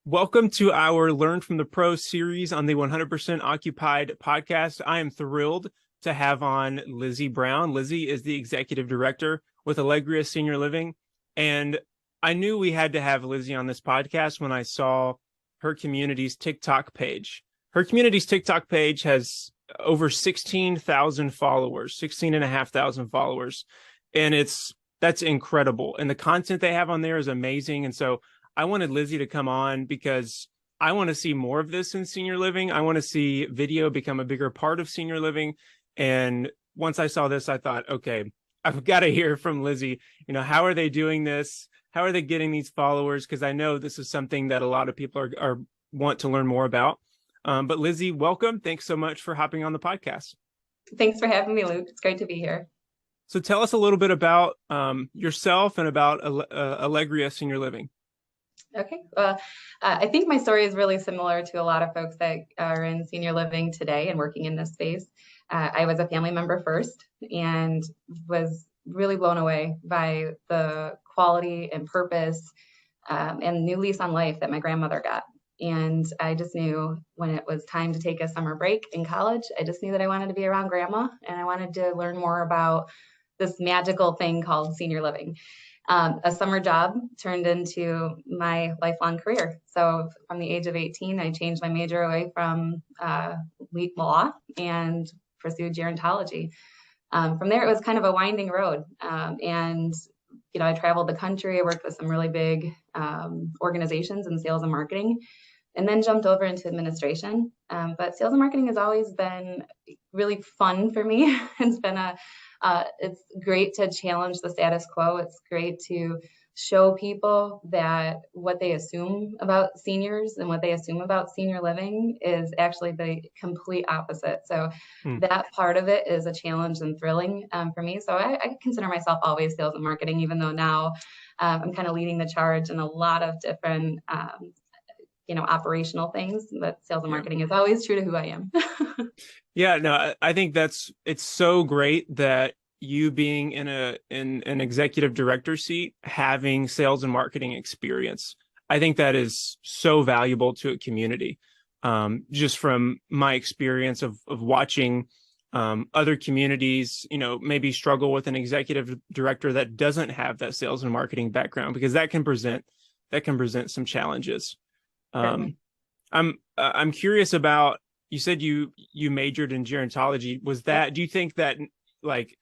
Welcome to our Learn from the Pros series on the 100% Occupied podcast. I am thrilled to have on Lizzy Brown. Lizzy is the executive director with Allegria Senior Living. And I knew we had to have Lizzy on this podcast when I saw her community's TikTok page. Her community's TikTok page has over 16,000 followers, 16,500 followers. And that's incredible. And the content they have on there is amazing. And so I wanted Lizzy to come on because I want to see more of this in senior living. I want to see video become a bigger part of senior living. And once I saw this, I thought, okay, I've got to hear from Lizzy. How are they doing this? How are they getting these followers? Because I know this is something that a lot of people are want to learn more about. But Lizzy, welcome. Thanks so much for hopping on the podcast. Thanks for having me, Luke. It's great to be here. So tell us a little bit about yourself and about Allegria Senior Living. Okay. Well, I think my story is really similar to a lot of folks that are in senior living today and working in this space. I was a family member first and was really blown away by the quality and purpose and new lease on life that my grandmother got. And I just knew when it was time to take a summer break in college, I just knew that I wanted to be around grandma and I wanted to learn more about this magical thing called senior living. A summer job turned into my lifelong career. So from the age of 18, I changed my major away from law and pursued gerontology. From there, it was kind of a winding road. I traveled the country. I worked with some really big organizations in sales and marketing, and then jumped over into administration. But sales and marketing has always been really fun for me. It's great to challenge the status quo. It's great to show people that what they assume about seniors and what they assume about senior living is actually the complete opposite. So that part of it is a challenge and thrilling for me. So I consider myself always sales and marketing, even though now I'm kind of leading the charge in a lot of different operational things, but sales and marketing is always true to who I am. Yeah, no, I think it's so great that you being in an executive director seat, having sales and marketing experience. I think that is so valuable to a community. Just from my experience of watching other communities, maybe struggle with an executive director that doesn't have that sales and marketing background, because that can present some challenges. I'm curious about, you said you majored in gerontology. Do you think that like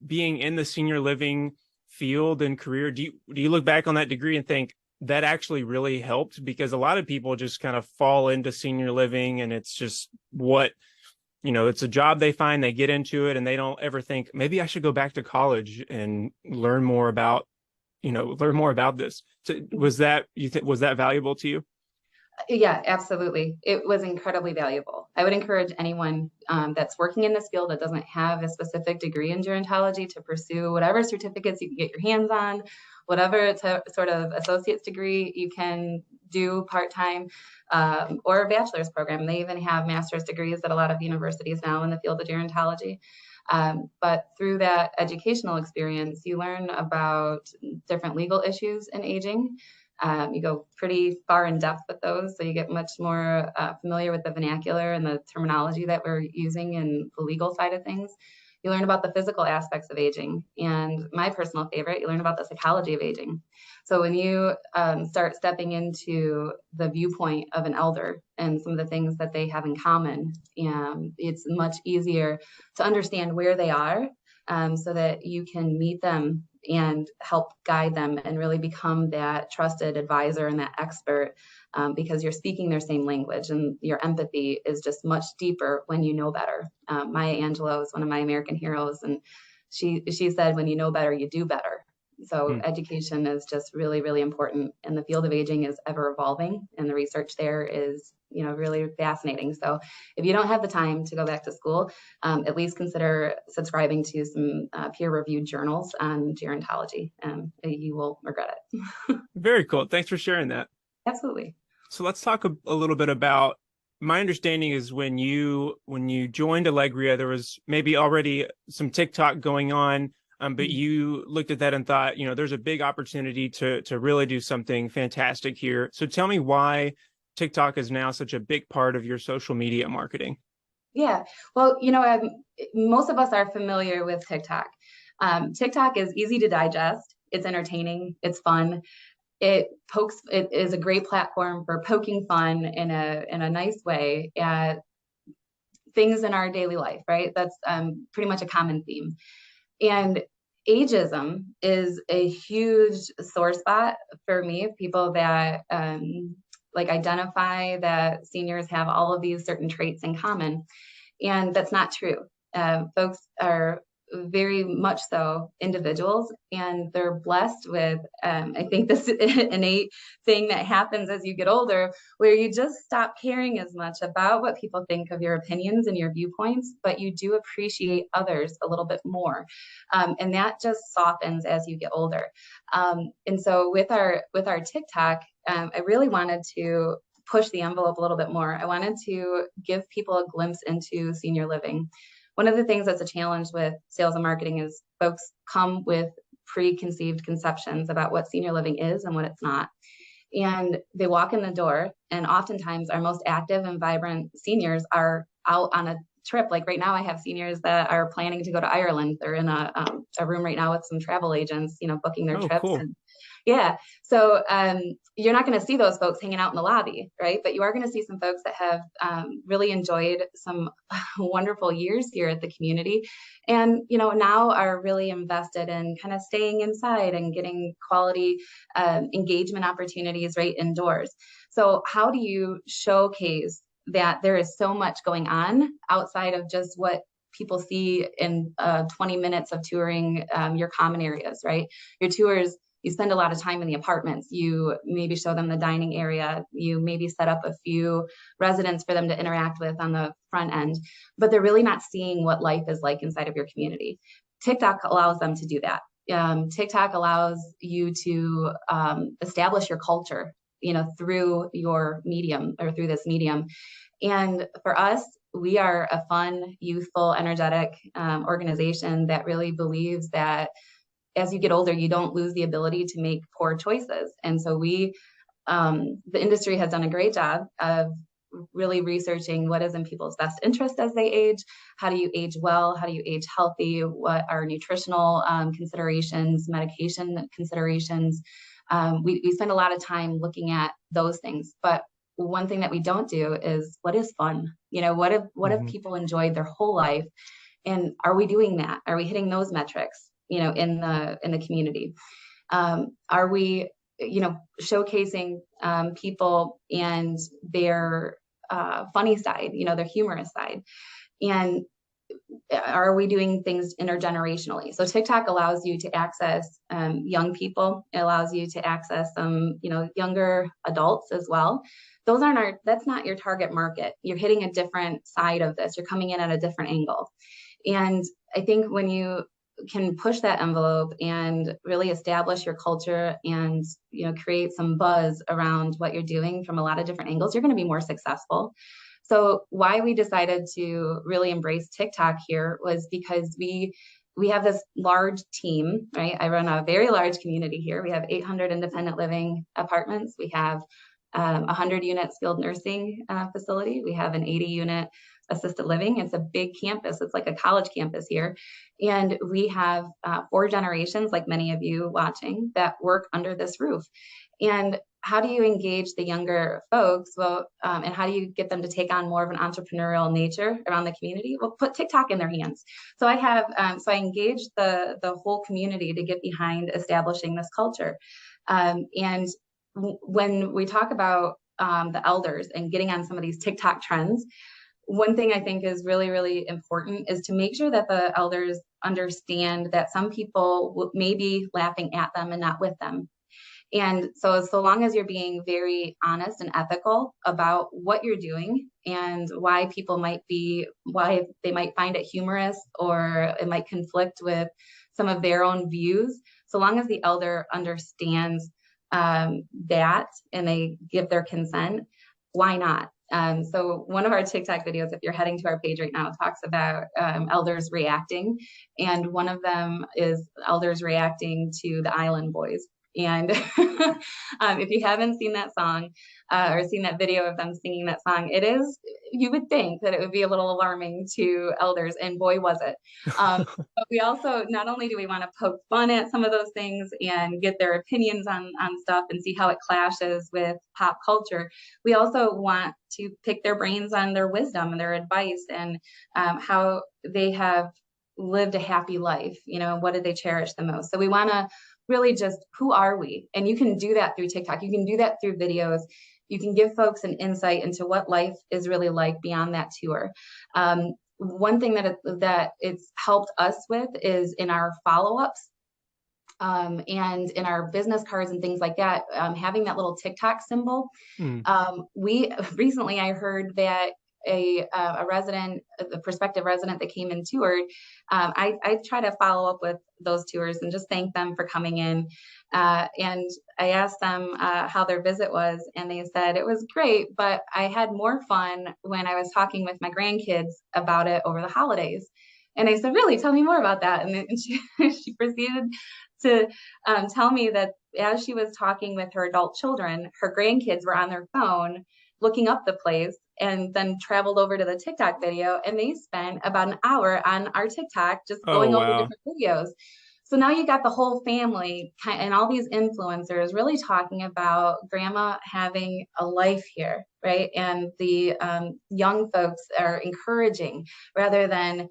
being in the senior living field and career, do you look back on that degree and think that actually really helped? Because a lot of people just kind of fall into senior living and it's just it's a job they find, they get into it, and they don't ever think, maybe I should go back to college and learn more about this. So was that valuable to you? Yeah, absolutely. It was incredibly valuable. I would encourage anyone that's working in this field that doesn't have a specific degree in gerontology to pursue whatever certificates you can get your hands on, whatever sort of associate's degree you can do part-time, or a bachelor's program. They even have master's degrees at a lot of universities now in the field of gerontology. But through that educational experience, you learn about different legal issues in aging. You go pretty far in depth with those, so you get much more familiar with the vernacular and the terminology that we're using in the legal side of things. You learn about the physical aspects of aging, and my personal favorite, you learn about the psychology of aging. So when you start stepping into the viewpoint of an elder and some of the things that they have in common, it's much easier to understand where they are, so that you can meet them and help guide them and really become that trusted advisor and that expert, because you're speaking their same language and your empathy is just much deeper when you know better. Maya Angelou is one of my American heroes, and she said, when you know better, you do better. So education is just really, really important, and the field of aging is ever evolving, and the research there is really fascinating. So if you don't have the time to go back to school, at least consider subscribing to some peer-reviewed journals on gerontology. You won't regret it. Very cool. Thanks for sharing that. Absolutely. So let's talk a little bit about, my understanding is when you joined Allegria, there was maybe already some TikTok going on. But you looked at that and thought, there's a big opportunity to really do something fantastic here. So tell me why TikTok is now such a big part of your social media marketing. Yeah, well, most of us are familiar with TikTok. TikTok is easy to digest. It's entertaining. It's fun. It is a great platform for poking fun in a nice way at things in our daily life, right? That's pretty much a common theme. And ageism is a huge sore spot for me. People that like identify that seniors have all of these certain traits in common, and that's not true. Folks are very much so individuals, and they're blessed with, I think, this innate thing that happens as you get older, where you just stop caring as much about what people think of your opinions and your viewpoints, but you do appreciate others a little bit more. And that just softens as you get older. And so with our TikTok, I really wanted to push the envelope a little bit more. I wanted to give people a glimpse into senior living. One of the things that's a challenge with sales and marketing is folks come with preconceived conceptions about what senior living is and what it's not. And they walk in the door, and oftentimes our most active and vibrant seniors are out on a trip. Like right now, I have seniors that are planning to go to Ireland. They're in a room right now with some travel agents, booking their Oh, trips. cool. And yeah, so you're not going to see those folks hanging out in the lobby, right? But you are going to see some folks that have really enjoyed some wonderful years here at the community, and now are really invested in kind of staying inside and getting quality engagement opportunities right indoors. So how do you showcase that there is so much going on outside of just what people see in 20 minutes of touring your common areas, right? Your tours, you spend a lot of time in the apartments. You maybe show them the dining area. You maybe set up a few residents for them to interact with on the front end, but they're really not seeing what life is like inside of your community. TikTok allows them to do that. TikTok allows you to establish your culture, through your medium or through this medium. And for us, we are a fun, youthful, energetic organization that really believes that as you get older, you don't lose the ability to make poor choices. And so the industry has done a great job of really researching what is in people's best interest as they age. How do you age well? How do you age healthy? What are nutritional considerations, medication considerations? We spend a lot of time looking at those things. But one thing that we don't do is what is fun? What have people enjoyed their whole life? And are we doing that? Are we hitting those metrics, in the community? Are we, showcasing people and their funny side, their humorous side? And are we doing things intergenerationally? So TikTok allows you to access young people. It allows you to access some, younger adults as well. That's not your target market. You're hitting a different side of this. You're coming in at a different angle. And I think when you can push that envelope and really establish your culture and create some buzz around what you're doing from a lot of different angles, you're going to be more successful. So why we decided to really embrace TikTok here was because we have this large team, right? I run a very large community here. We have 800 independent living apartments. We have 100 unit skilled nursing facility. We have an 80 unit assisted living. It's a big campus. It's like a college campus here. And we have 4 generations, like many of you watching, that work under this roof. And how do you engage the younger folks? Well, and how do you get them to take on more of an entrepreneurial nature around the community? Well, put TikTok in their hands. So I engage the whole community to get behind establishing this culture. And when we talk about the elders and getting on some of these TikTok trends, one thing I think is really, really important is to make sure that the elders understand that some people may be laughing at them and not with them. And so long as you're being very honest and ethical about what you're doing and why they might find it humorous or it might conflict with some of their own views, so long as the elder understands that and they give their consent, why not? So one of our TikTok videos, if you're heading to our page right now, talks about elders reacting. And one of them is elders reacting to the Island Boys. And if you haven't seen that song or seen that video of them singing that song, it is, you would think that it would be a little alarming to elders, and boy, was it. But we also, not only do we want to poke fun at some of those things and get their opinions on stuff and see how it clashes with pop culture, we also want to pick their brains on their wisdom and their advice and how they have lived a happy life. What did they cherish the most? So we want to really just, who are we? And you can do that through TikTok. You can do that through videos. You can give folks an insight into what life is really like beyond that tour. One thing that it's helped us with is in our follow-ups and in our business cards and things like that, having that little TikTok symbol. Mm. We recently, I heard that a resident, a prospective resident that came and toured, I try to follow up with those tours and just thank them for coming in. And I asked them how their visit was, and they said it was great, but I had more fun when I was talking with my grandkids about it over the holidays. And I said, really, tell me more about that. And she proceeded to tell me that as she was talking with her adult children, her grandkids were on their phone looking up the place and then traveled over to the TikTok video, and they spent about an hour on our TikTok just Oh, going over wow. different videos. So now you got the whole family and all these influencers really talking about grandma having a life here, right? And the young folks are encouraging rather than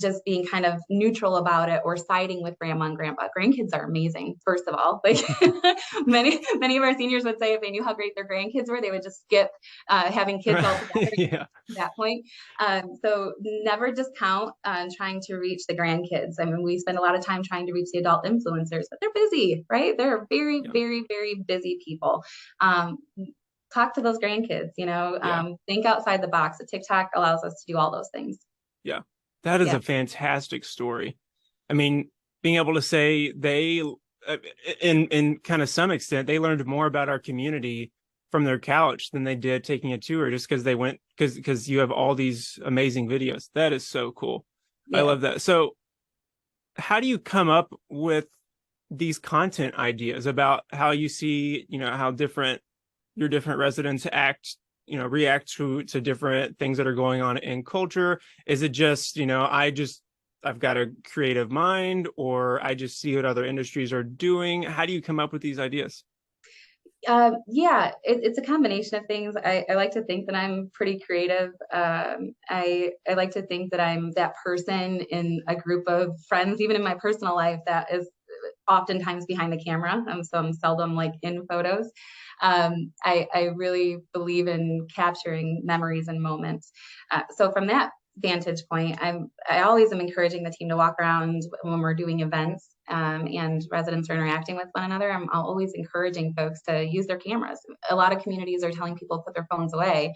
just being kind of neutral about it or siding with grandma and grandpa. Grandkids are amazing, first of all. Like many of our seniors would say if they knew how great their grandkids were, they would just skip having kids altogether. Yeah. At that point. So never discount on trying to reach the grandkids. I mean, we spend a lot of time trying to reach the adult influencers, but they're busy, right? They're very, Yeah. very, very busy people. Talk to those grandkids, Yeah. think outside the box. The TikTok allows us to do all those things. Yeah. That is Yeah. a fantastic story. I mean, being able to say they, in kind of some extent, they learned more about our community from their couch than they did taking a tour, just because they went, because you have all these amazing videos. That is so cool. I Yeah. love that. So how do you come up with these content ideas about how you see, how your different residents react to different things that are going on in culture? Is it just, I've got a creative mind, or I just see what other industries are doing? How do you come up with these ideas? Yeah, it's a combination of things. I like to think that I'm pretty creative. I like to think that I'm that person in a group of friends, even in my personal life, that is oftentimes behind the camera. So I'm seldom like in photos. I really believe in capturing memories and moments. So from that vantage point, I always am encouraging the team to walk around when we're doing events and residents are interacting with one another. I'm always encouraging folks to use their cameras. A lot of communities are telling people to put their phones away.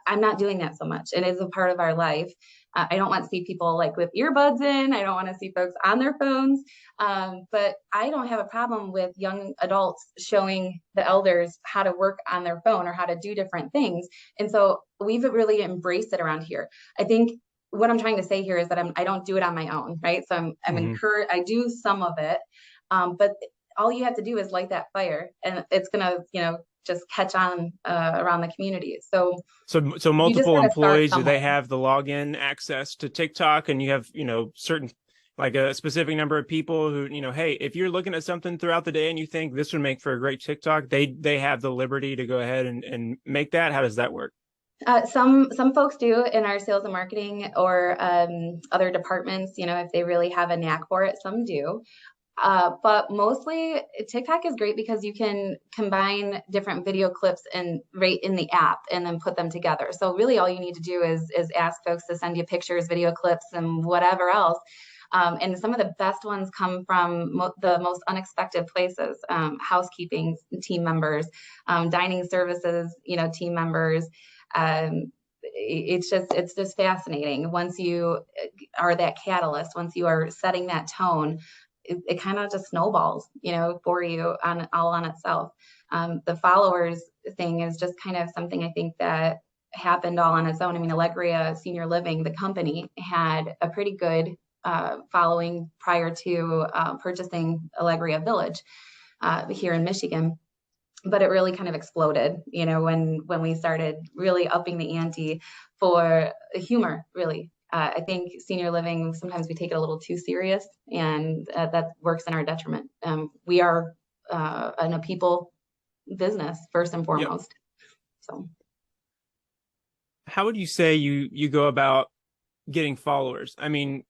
I'm not doing that so much. It is a part of our life. I don't want to see people like with earbuds in. I don't want to see folks on their phones. But I don't have a problem with young adults showing the elders how to work on their phone or how to do different things. And so we've really embraced it around here. I think what I'm trying to say here is that I don't do it on my own, right? So I'm Mm-hmm. encouraged. I do some of it, but all you have to do is light that fire, and it's gonna, just catch on around the community. So So you just multiple got to start employees, do somewhere. they have the login access to TikTok, and you have, certain, like a specific number of people who, hey, if you're looking at something throughout the day and you think this would make for a great TikTok, they have the liberty to go ahead and make that? How does that work? Some folks do in our sales and marketing or other departments, if they really have a knack for it, some do. But mostly TikTok is great because you can combine different video clips and right in the app and then put them together. So really all you need to do is ask folks to send you pictures, video clips, and whatever else. And some of the best ones come from the most unexpected places, housekeeping team members, dining services, team members. It's just fascinating. Once you are that catalyst, once you are setting that tone, it kind of just snowballs, for you all on itself. The followers thing is just kind of something I think that happened all on its own. I mean, Allegria Senior Living, the company, had a pretty good following prior to purchasing Allegria Village here in Michigan. But it really kind of exploded, when we started really upping the ante for humor, really. I think senior living, sometimes we take it a little too serious, and that works in our detriment. We are in a people business first and Yep. foremost. So How would you say you go about getting followers? I mean,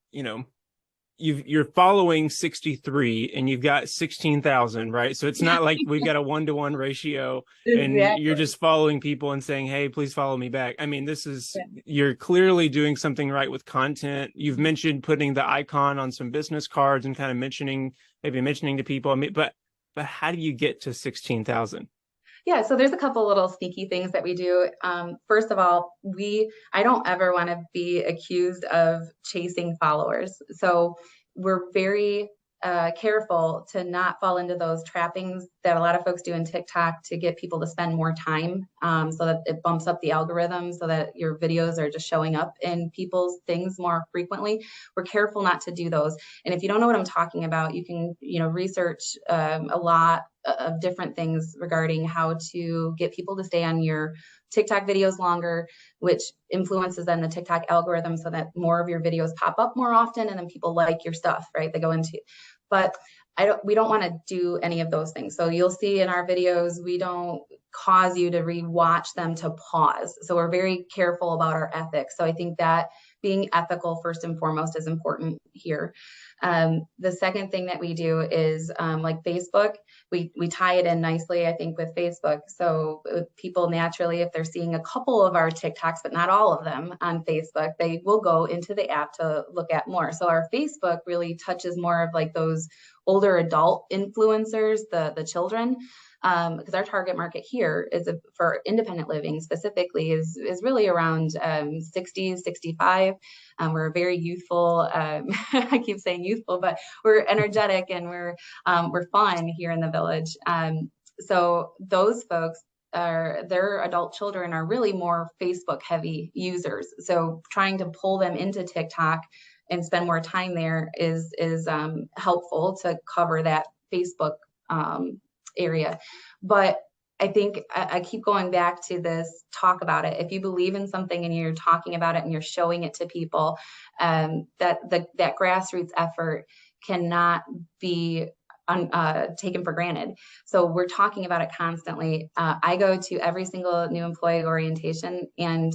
you're following 63 and you've got 16,000, right? So it's not like we've got a 1-to-1 ratio and you're exactly. just following people and saying, hey, please follow me back. I mean, Yeah. you're clearly doing something right with content. You've mentioned putting the icon on some business cards and kind of maybe mentioning to people. I mean, but how do you get to 16,000? Yeah, so there's a couple little sneaky things that we do. First of all, I don't ever want to be accused of chasing followers. So we're very careful to not fall into those trappings that a lot of folks do in TikTok to get people to spend more time, so that it bumps up the algorithm so that your videos are just showing up in people's things more frequently. We're careful not to do those. And if you don't know what I'm talking about, you can, research a lot of different things regarding how to get people to stay on your TikTok videos longer, which influences then the TikTok algorithm so that more of your videos pop up more often and then people like your stuff, right? They go into, but we don't want to do any of those things. So you'll see in our videos, we don't cause you to rewatch them to pause. So we're very careful about our ethics. So I think that being ethical first and foremost is important here. The second thing that we do is like Facebook, we tie it in nicely, I think, with Facebook. So people naturally, if they're seeing a couple of our TikToks, but not all of them on Facebook, they will go into the app to look at more. So our Facebook really touches more of like those older adult influencers, the children, because our target market here is for independent living specifically is really around 60, 65. We're very youthful. I keep saying youthful, but we're energetic and we're fun here in the village. So those folks their adult children are really more Facebook heavy users. So trying to pull them into TikTok and spend more time there is helpful to cover that Facebook area. But I think I keep going back to this talk about it. If you believe in something and you're talking about it and you're showing it to people, that grassroots effort cannot be taken for granted. So we're talking about it constantly. I go to every single new employee orientation, and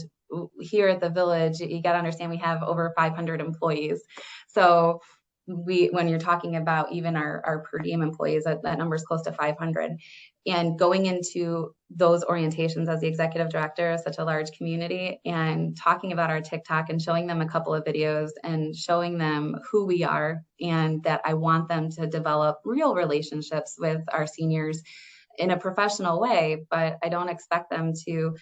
here at the village, you got to understand we have over 500 employees. So when you're talking about even our per diem employees, that number is close to 500. And going into those orientations as the executive director of such a large community and talking about our TikTok and showing them a couple of videos and showing them who we are and that I want them to develop real relationships with our seniors in a professional way, but I don't expect them to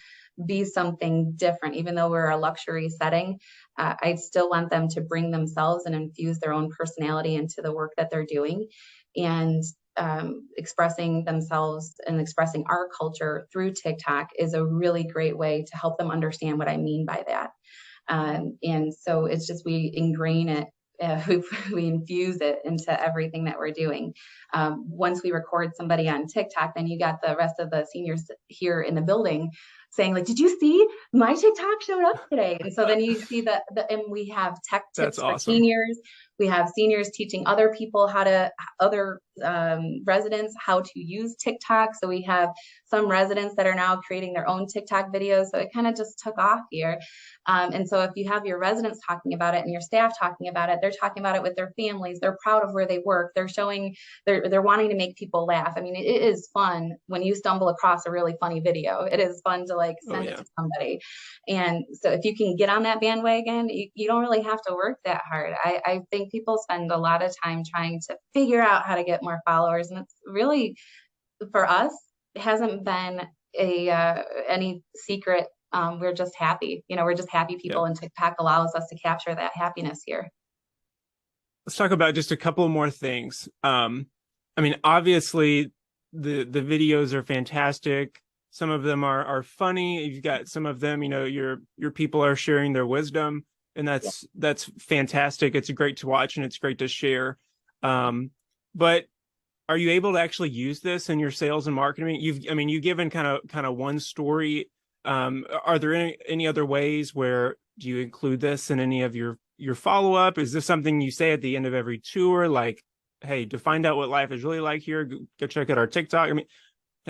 be something different. Even though we're a luxury setting, I still want them to bring themselves and infuse their own personality into the work that they're doing. And expressing themselves and expressing our culture through TikTok is a really great way to help them understand what I mean by that. And so it's just, we ingrain it, we infuse it into everything that we're doing. Once we record somebody on TikTok, then you got the rest of the seniors here in the building saying like, did you see my TikTok showed up today? And so then you see and we have tech That's tips for awesome. seniors. We have seniors teaching other people other residents how to use TikTok. So we have some residents that are now creating their own TikTok videos. So it kind of just took off here. And so if you have your residents talking about it and your staff talking about it, they're talking about it with their families. They're proud of where they work. They're showing, they're wanting to make people laugh. I mean, it is fun when you stumble across a really funny video. It is fun to like Oh send it yeah. to somebody. And so if you can get on that bandwagon, you don't really have to work that hard. I think people spend a lot of time trying to figure out how to get more followers. And it's really, for us, it hasn't been any secret. We're just happy. We're just happy Yeah. people, and TikTok allows us to capture that happiness here. Let's talk about just a couple more things. I mean, obviously the videos are fantastic. Some of them are funny. You've got some of them, your people are sharing their wisdom, and Yeah. that's fantastic. It's great to watch and it's great to share. But are you able to actually use this in your sales and marketing? You've given kind of one story. Are there any other ways where do you include this in any of your follow up? Is this something you say at the end of every tour, like, hey, to find out what life is really like here, go check out our TikTok? I mean,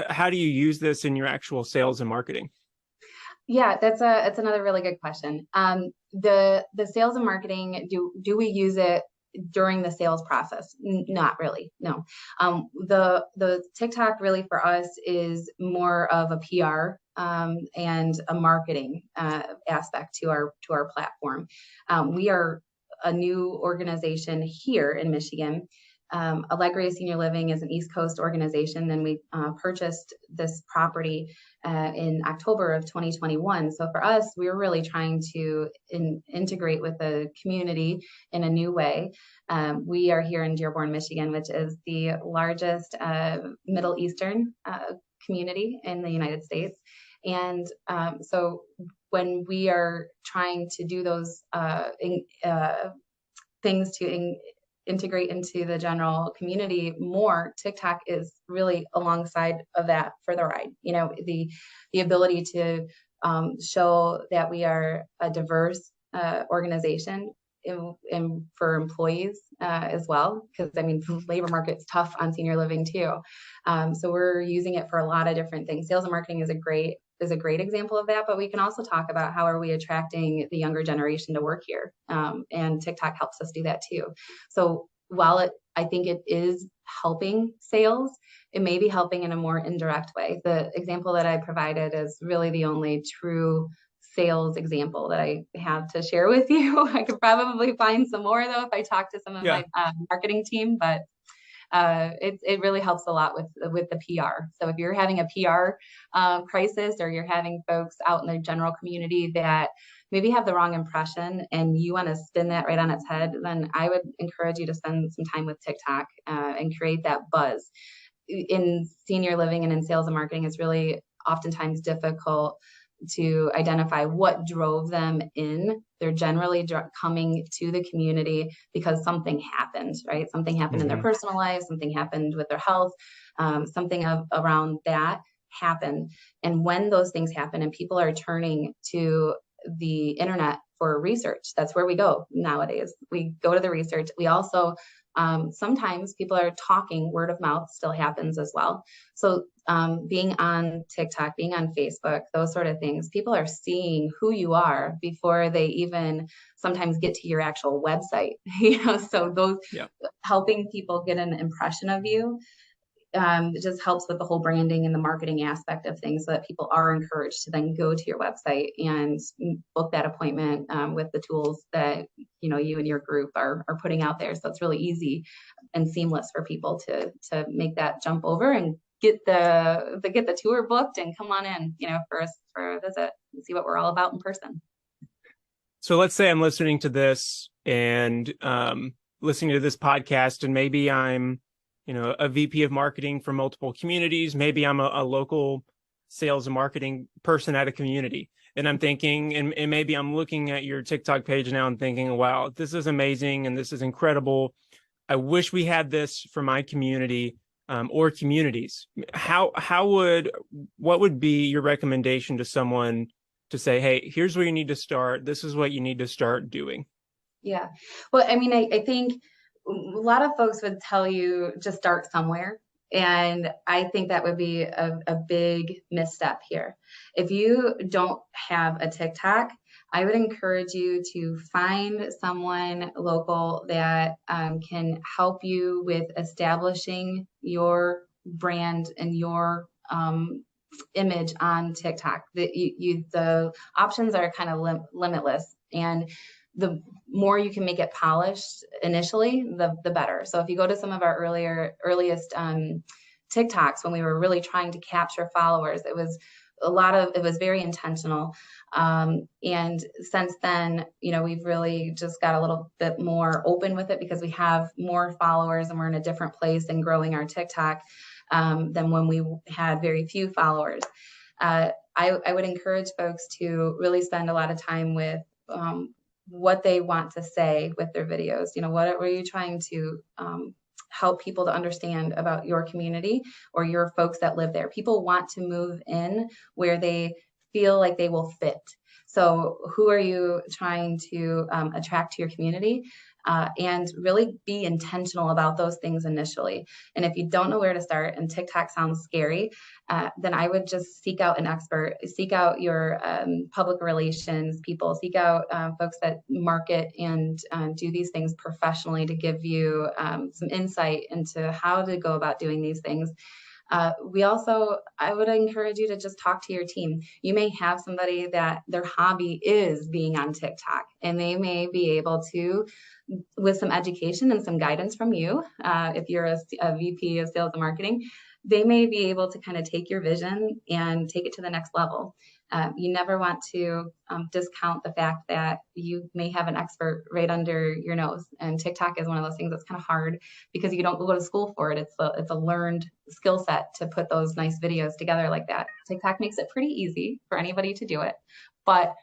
how do you use this in your actual sales and marketing? Yeah, that's another really good question. The sales and marketing, do we use it during the sales process? Not really, no. The TikTok really for us is more of a PR and a marketing aspect to our platform. We are a new organization here in Michigan. Allegria Senior Living is an East Coast organization, and we purchased this property in October of 2021. So for us, we were really trying to integrate with the community in a new way. We are here in Dearborn, Michigan, which is the largest Middle Eastern community in the United States. And so when we are trying to do those things to integrate into the general community more, TikTok is really alongside of that for the ride. The ability to show that we are a diverse organization for employees as well, because the labor market's tough on senior living too. So we're using it for a lot of different things. Sales and marketing is a great example of that, but we can also talk about how are we attracting the younger generation to work here, and TikTok helps us do that too. So while I think it is helping sales, it may be helping in a more indirect way. The example that I provided is really the only true sales example that I have to share with you. I could probably find some more though if I talk to some of Yeah. my marketing team, but it really helps a lot with the PR. So if you're having a PR crisis, or you're having folks out in the general community that maybe have the wrong impression and you want to spin that right on its head, then I would encourage you to spend some time with TikTok and create that buzz. In senior living and in sales and marketing, it's really oftentimes difficult to identify what drove them in. They're generally coming to the community because something happened, right? Something happened in their Mm-hmm. personal life, something happened with their health, something around that happened. And when those things happen and people are turning to the internet for research, that's where we go nowadays. We go to the research. We also sometimes people are talking, word of mouth still happens as well. So being on TikTok, being on Facebook, those sort of things, people are seeing who you are before they even sometimes get to your actual website. So those Yeah. helping people get an impression of you, it just helps with the whole branding and the marketing aspect of things, so that people are encouraged to then go to your website and book that appointment with the tools that you and your group are putting out there. So it's really easy and seamless for people to make that jump over and get the tour booked and come on in, for a visit and see what we're all about in person. So let's say I'm listening to this and listening to this podcast, and maybe I'm, a VP of marketing for multiple communities. Maybe I'm a local sales and marketing person at a community. And I'm thinking, and maybe I'm looking at your TikTok page now and thinking, wow, this is amazing and this is incredible. I wish we had this for my community, or communities. What would be your recommendation to someone to say, hey, here's where you need to start. This is what you need to start doing? Yeah. Well, I think a lot of folks would tell you just start somewhere. And I think that would be a big misstep here. If you don't have a TikTok, I would encourage you to find someone local that can help you with establishing your brand and your image on TikTok. The options are kind of limitless, and the more you can make it polished initially, the better. So if you go to some of our earliest TikToks, when we were really trying to capture followers, it was very intentional. And since then, we've really just got a little bit more open with it because we have more followers and we're in a different place and growing our TikTok. than when we had very few followers. I would encourage folks to really spend a lot of time with what they want to say with their videos. What are you trying to help people to understand about your community or your folks that live there? People want to move in where they feel like they will fit. So who are you trying to attract to your community? And really be intentional about those things initially. And if you don't know where to start and TikTok sounds scary, then I would just seek out an expert, seek out your public relations people, seek out folks that market and do these things professionally to give you some insight into how to go about doing these things. I would encourage you to just talk to your team. You may have somebody that their hobby is being on TikTok, and they may be able to, with some education and some guidance from you, if you're a VP of sales and marketing, they may be able to kind of take your vision and take it to the next level. You never want to discount the fact that you may have an expert right under your nose. And TikTok is one of those things that's kind of hard because you don't go to school for it. It's a learned skill set to put those nice videos together like that. TikTok makes it pretty easy for anybody to do it. But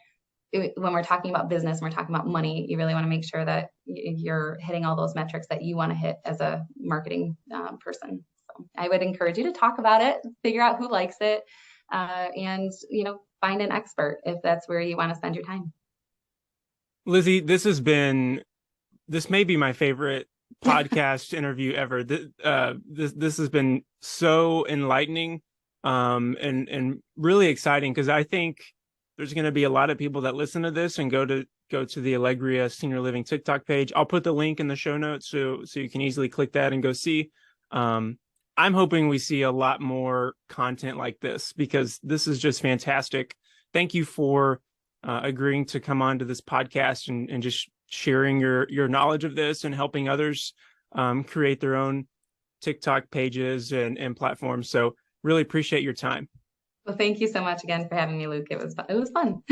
when we're talking about business, when we're talking about money, you really want to make sure that you're hitting all those metrics that you want to hit as a marketing person. So I would encourage you to talk about it, figure out who likes it, and find an expert if that's where you want to spend your time. Lizzy, this may be my favorite podcast interview ever. This has been so enlightening and really exciting, because I think there's going to be a lot of people that listen to this and go to the Allegria Senior Living TikTok page. I'll put the link in the show notes so you can easily click that and go see. I'm hoping we see a lot more content like this, because this is just fantastic. Thank you for agreeing to come on to this podcast and just sharing your knowledge of this and helping others create their own TikTok pages and platforms. So really appreciate your time. Well, thank you so much again for having me, Luke. It was fun.